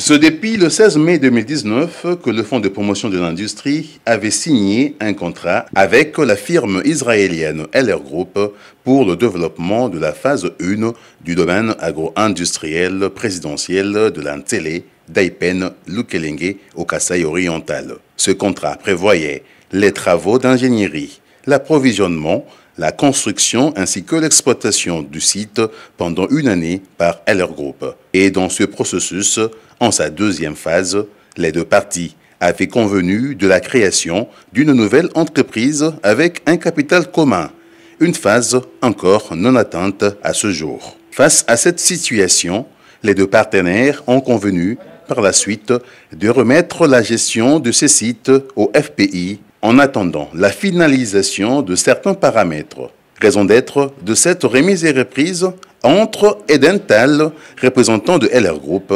C'est depuis le 16 mai 2019 que le Fonds de promotion de l'industrie avait signé un contrat avec la firme israélienne LR Group pour le développement de la phase 1 du domaine agro-industriel présidentiel de l'Antsele d'Aipen Lukelenge au Kasaï oriental. Ce contrat prévoyait les travaux d'ingénierie, l'approvisionnement, la construction ainsi que l'exploitation du site pendant une année par LR Group. Et dans ce processus, en sa deuxième phase, les deux parties avaient convenu de la création d'une nouvelle entreprise avec un capital commun, une phase encore non atteinte à ce jour. Face à cette situation, les deux partenaires ont convenu par la suite de remettre la gestion de ces sites au FPI en attendant la finalisation de certains paramètres. Raison d'être de cette remise et reprise entre Edental, représentant de LR Group,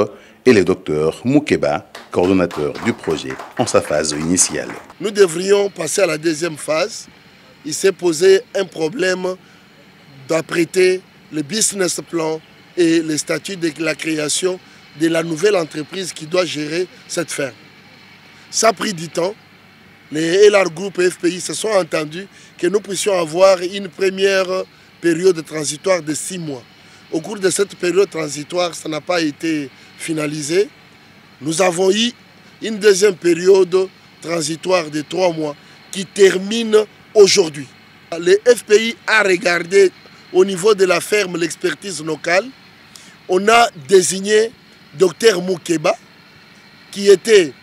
et le docteur Moukeba, coordonnateur du projet, en sa phase initiale. Nous devrions passer à la deuxième phase. Il s'est posé un problème d'apprêter le business plan et le statut de la création de la nouvelle entreprise qui doit gérer cette ferme. Ça a pris du temps. Les LR Group et FPI se sont entendus que nous puissions avoir une première période transitoire de 6 mois. Au cours de cette période transitoire, ça n'a pas été finalisé. Nous avons eu une deuxième période transitoire de 3 mois qui termine aujourd'hui. Le FPI a regardé au niveau de la ferme l'expertise locale. On a désigné Dr Moukeba qui était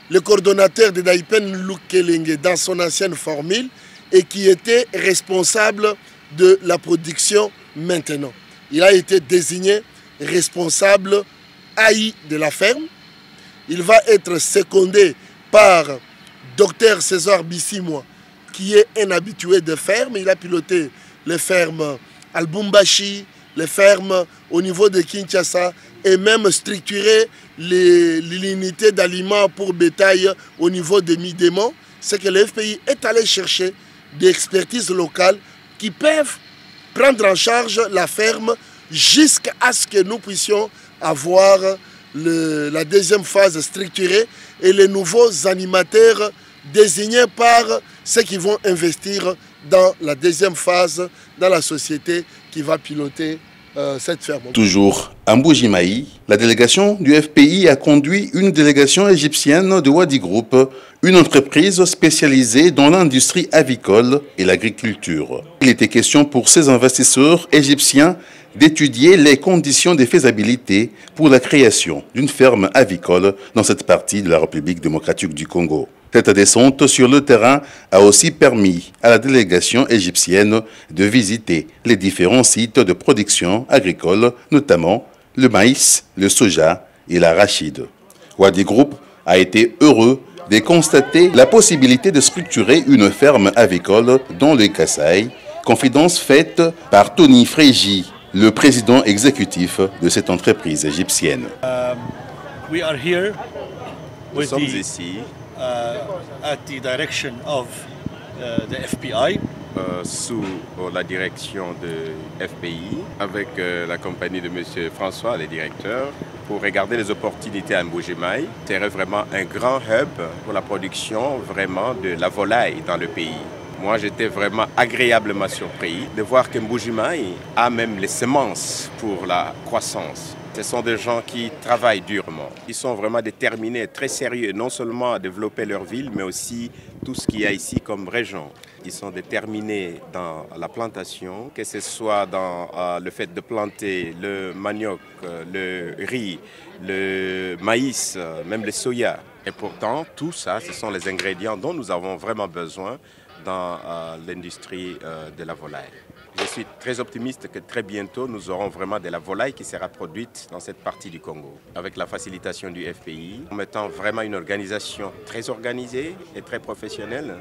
le coordonnateur de Daipen Lukelenge dans son ancienne formule et qui était responsable de la production maintenant. Il a été désigné responsable AI de la ferme. Il va être secondé par Dr César Bissimois, qui est un habitué de ferme. Il a piloté les fermes à Lubumbashi, les fermes au niveau de Kinshasa et même structuré l'unité d'aliments pour bétail au niveau de Midémont. C'est que le FPI est allé chercher des expertises locales qui peuvent prendre en charge la ferme jusqu'à ce que nous puissions avoir la deuxième phase structurée et les nouveaux animateurs désignés par ceux qui vont investir dans la deuxième phase dans la société qui va piloter cette ferme. Toujours à Mbuji-Mayi, la délégation du FPI a conduit une délégation égyptienne de Wadi Group, une entreprise spécialisée dans l'industrie avicole et l'agriculture. Il était question pour ces investisseurs égyptiens d'étudier les conditions de faisabilité pour la création d'une ferme avicole dans cette partie de la République démocratique du Congo. Cette descente sur le terrain a aussi permis à la délégation égyptienne de visiter les différents sites de production agricole, notamment le maïs, le soja et l'arachide. Wadi Group a été heureux de constater la possibilité de structurer une ferme avicole dans le Kasaï, confidence faite par Tony Frégy, le président exécutif de cette entreprise égyptienne. Nous sommes ici at the direction of the FPI. Sous la direction de FPI, avec la compagnie de M. François, le directeur, pour regarder les opportunités à Mbuji-Mayi. C'est vraiment un grand hub pour la production vraiment de la volaille dans le pays. Moi, j'étais vraiment agréablement surpris de voir que Mbuji-Mayi a même les semences pour la croissance. Ce sont des gens qui travaillent durement. Ils sont vraiment déterminés, très sérieux, non seulement à développer leur ville, mais aussi tout ce qu'il y a ici comme région. Ils sont déterminés dans la plantation, que ce soit dans le fait de planter le manioc, le riz, le maïs, même le soya. Et pourtant, tout ça, ce sont les ingrédients dont nous avons vraiment besoin dans l'industrie de la volaille. Je suis très optimiste que très bientôt, nous aurons vraiment de la volaille qui sera produite dans cette partie du Congo. Avec la facilitation du FPI, en mettant vraiment une organisation très organisée et très professionnelle.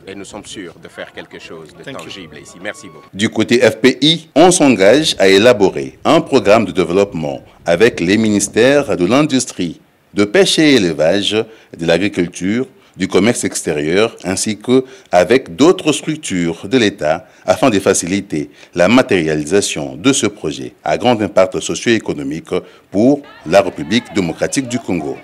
Et nous sommes sûrs de faire quelque chose de tangible ici. Merci beaucoup. Du côté FPI, on s'engage à élaborer un programme de développement avec les ministères de l'Industrie, de Pêche et Élevage, de l'Agriculture, du commerce extérieur ainsi qu'avec d'autres structures de l'État afin de faciliter la matérialisation de ce projet à grand impact socio-économique pour la République démocratique du Congo.